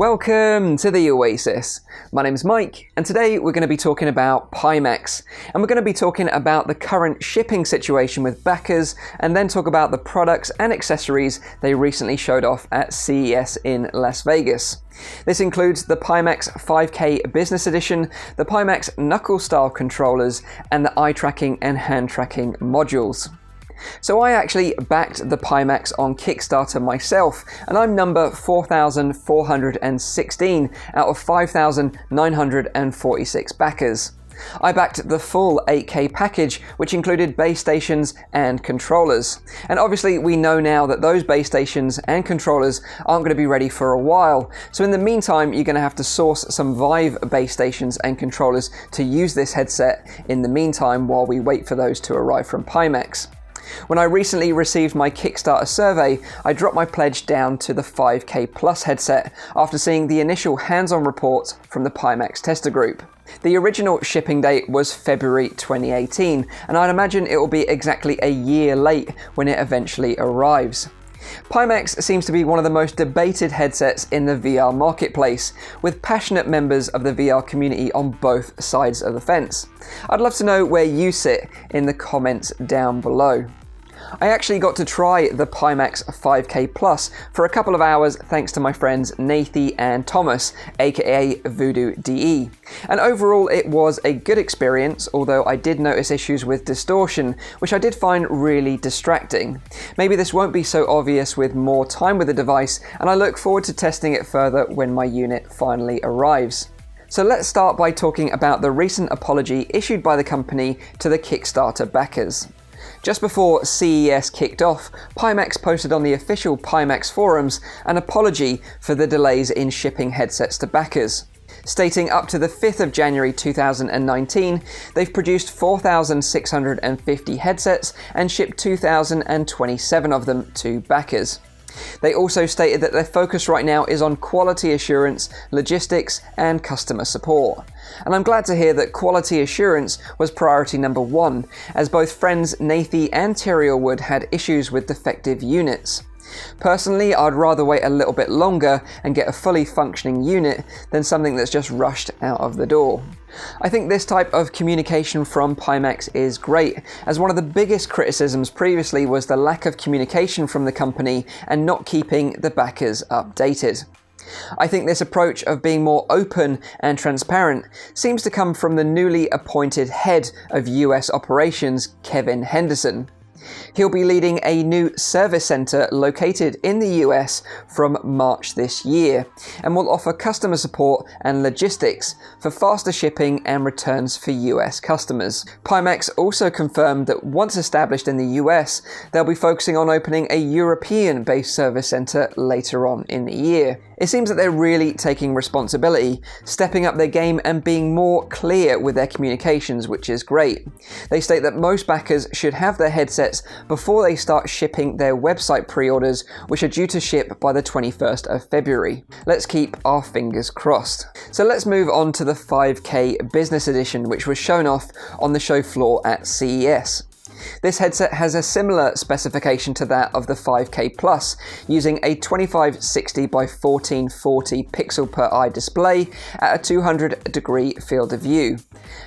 Welcome to the Oasis. My name's Mike, and today we're going to be talking about Pimax. And we're going to be talking about the current shipping situation with backers, and then talk about the products and accessories they recently showed off at CES in Las Vegas. This includes the Pimax 5K Business Edition, the Pimax Knuckles style controllers, and the eye tracking and hand tracking modules. So I actually backed the Pimax on Kickstarter myself, and I'm number 4,416 out of 5,946 backers. I backed the full 8K package, which included base stations and controllers. And obviously we know now that those base stations and controllers aren't going to be ready for a while. So in the meantime, you're going to have to source some Vive base stations and controllers to use this headset in the meantime while we wait for those to arrive from Pimax. When I recently received my Kickstarter survey, I dropped my pledge down to the 5K Plus headset after seeing the initial hands-on reports from the Pimax tester group. The original shipping date was February 2018, and I'd imagine it will be exactly a year late when it eventually arrives. Pimax seems to be one of the most debated headsets in the VR marketplace, with passionate members of the VR community on both sides of the fence. I'd love to know where you sit in the comments down below. I actually got to try the Pimax 5K Plus for a couple of hours thanks to my friends Nathy and Thomas, aka Voodoo DE. And overall it was a good experience, although I did notice issues with distortion, which I did find really distracting. Maybe this won't be so obvious with more time with the device, and I look forward to testing it further when my unit finally arrives. So let's start by talking about the recent apology issued by the company to the Kickstarter backers. Just before CES kicked off, Pimax posted on the official Pimax forums an apology for the delays in shipping headsets to backers. Stating up to the 5th of January 2019, they've produced 4,650 headsets and shipped 2,027 of them to backers. They also stated that their focus right now is on quality assurance, logistics, and customer support. And I'm glad to hear that quality assurance was priority number one, as both friends Nathy and Terrierwood had issues with defective units. Personally, I'd rather wait a little bit longer and get a fully functioning unit than something that's just rushed out of the door. I think this type of communication from Pimax is great, as one of the biggest criticisms previously was the lack of communication from the company and not keeping the backers updated. I think this approach of being more open and transparent seems to come from the newly appointed head of US operations, Kevin Henderson. He'll be leading a new service center located in the US from March this year, and will offer customer support and logistics for faster shipping and returns for US customers. Pimax also confirmed that once established in the US, they'll be focusing on opening a European-based service center later on in the year. It seems that they're really taking responsibility, stepping up their game and being more clear with their communications, which is great. They state that most backers should have their headsets before they start shipping their website pre-orders, which are due to ship by the 21st of February. Let's keep our fingers crossed. So let's move on to the 5K Business Edition, which was shown off on the show floor at CES. This headset has a similar specification to that of the 5K Plus, using a 2560 by 1440 pixel per eye display at a 200-degree field of view.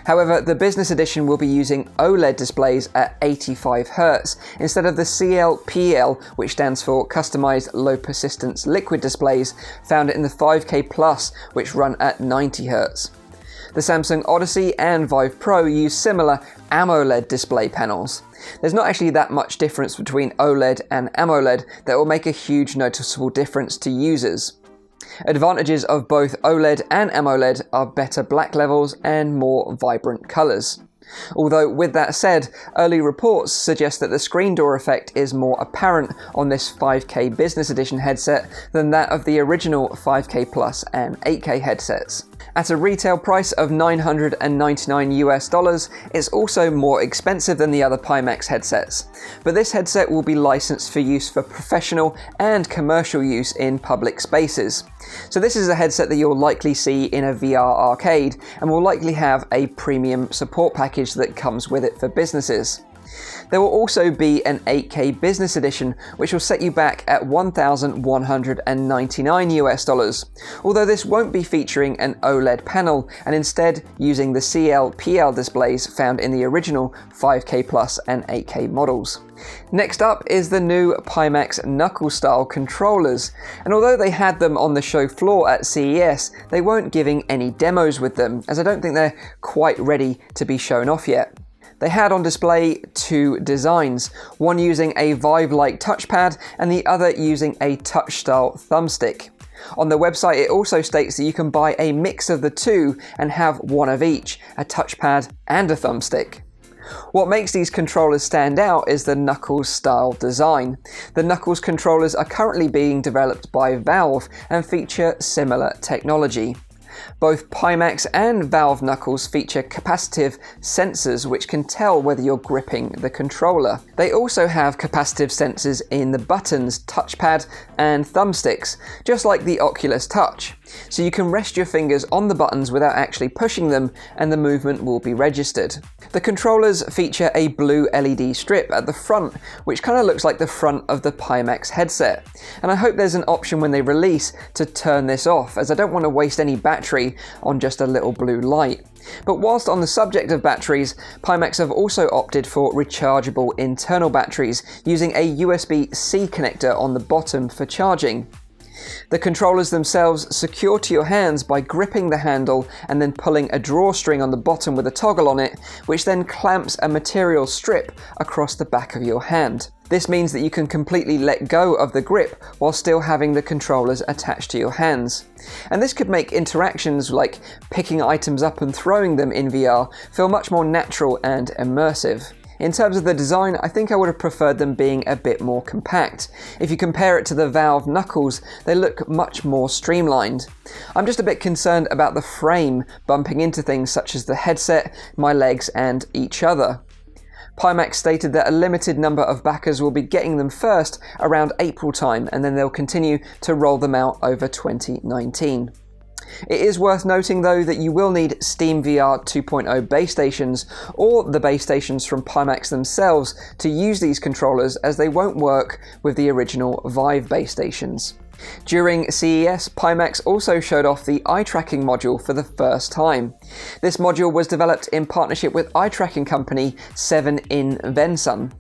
However, the Business Edition will be using OLED displays at 85 Hz instead of the CLPL, which stands for Customized Low Persistence Liquid Displays, found in the 5K Plus, which run at 90 Hz. The Samsung Odyssey and Vive Pro use similar AMOLED display panels. There's not actually that much difference between OLED and AMOLED that will make a huge noticeable difference to users. Advantages of both OLED and AMOLED are better black levels and more vibrant colours. Although with that said, early reports suggest that the screen door effect is more apparent on this 5K Business Edition headset than that of the original 5K Plus and 8K headsets. At a retail price of $999 US, it's also more expensive than the other Pimax headsets. But this headset will be licensed for use for professional and commercial use in public spaces. So this is a headset that you'll likely see in a VR arcade and will likely have a premium support package that comes with it for businesses. There will also be an 8K Business Edition, which will set you back at $1,199 US, although this won't be featuring an OLED panel and instead using the CL-PL displays found in the original 5K Plus and 8K models. Next up is the new Pimax Knuckles style controllers, and although they had them on the show floor at CES, they weren't giving any demos with them, as I don't think they're quite ready to be shown off yet. They had on display two designs, one using a Vive-like touchpad and the other using a touch-style thumbstick. On the website, it also states that you can buy a mix of the two and have one of each, a touchpad and a thumbstick. What makes these controllers stand out is the Knuckles style design. The Knuckles controllers are currently being developed by Valve and feature similar technology. Both Pimax and Valve Knuckles feature capacitive sensors which can tell whether you're gripping the controller. They also have capacitive sensors in the buttons, touchpad and thumbsticks, just like the Oculus Touch. So you can rest your fingers on the buttons without actually pushing them and the movement will be registered. The controllers feature a blue LED strip at the front, which kind of looks like the front of the Pimax headset. And I hope there's an option when they release to turn this off, as I don't want to waste any battery on just a little blue light. But whilst on the subject of batteries, Pimax have also opted for rechargeable internal batteries using a USB-C connector on the bottom for charging. The controllers themselves secure to your hands by gripping the handle and then pulling a drawstring on the bottom with a toggle on it, which then clamps a material strip across the back of your hand. This means that you can completely let go of the grip while still having the controllers attached to your hands. And this could make interactions like picking items up and throwing them in VR feel much more natural and immersive. In terms of the design, I think I would have preferred them being a bit more compact. If you compare it to the Valve Knuckles, they look much more streamlined. I'm just a bit concerned about the frame bumping into things such as the headset, my legs and each other. Pimax stated that a limited number of backers will be getting them first around April time, and then they'll continue to roll them out over 2019. It is worth noting though that you will need SteamVR 2.0 base stations or the base stations from Pimax themselves to use these controllers, as they won't work with the original Vive base stations. During CES, Pimax also showed off the eye tracking module for the first time. This module was developed in partnership with eye tracking company 7inVensun.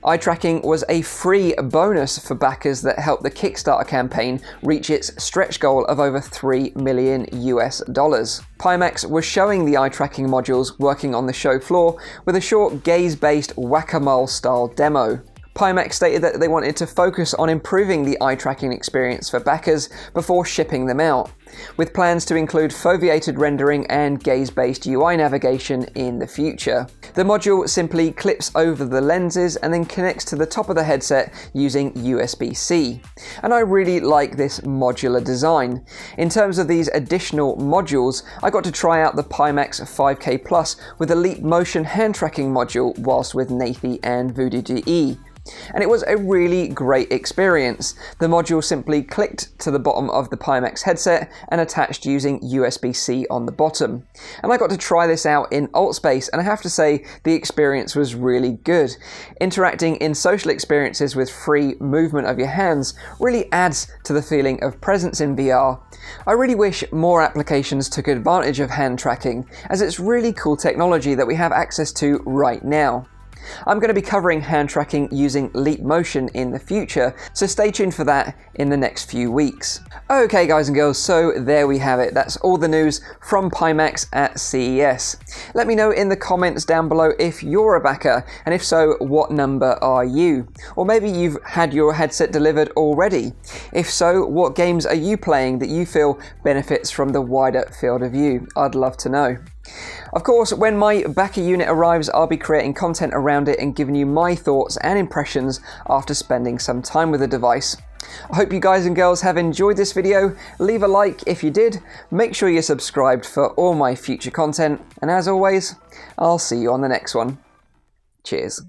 Eye tracking was a free bonus for backers that helped the Kickstarter campaign reach its stretch goal of over $3 million US. Pimax was showing the eye tracking modules working on the show floor with a short gaze-based whack-a-mole style demo. Pimax stated that they wanted to focus on improving the eye tracking experience for backers before shipping them out, with plans to include foveated rendering and gaze-based UI navigation in the future. The module simply clips over the lenses and then connects to the top of the headset using USB-C. And I really like this modular design. In terms of these additional modules, I got to try out the Pimax 5K Plus with a Leap Motion hand tracking module whilst with Nathie and Voodoo.de. And it was a really great experience. The module simply clicked to the bottom of the Pimax headset and attached using USB-C on the bottom. And I got to try this out in AltSpace, and I have to say the experience was really good. Interacting in social experiences with free movement of your hands really adds to the feeling of presence in VR. I really wish more applications took advantage of hand tracking, as it's really cool technology that we have access to right now. I'm going to be covering hand tracking using Leap Motion in the future, so stay tuned for that in the next few weeks. Okay guys and girls, so there we have it. That's all the news from Pimax at CES. Let me know in the comments down below if you're a backer, and if so, what number are you? Or maybe you've had your headset delivered already. If so, what games are you playing that you feel benefits from the wider field of view? I'd love to know. Of course, when my backer unit arrives, I'll be creating content around it and giving you my thoughts and impressions after spending some time with the device. I hope you guys and girls have enjoyed this video. Leave a like if you did, make sure you're subscribed for all my future content, and as always, I'll see you on the next one. Cheers.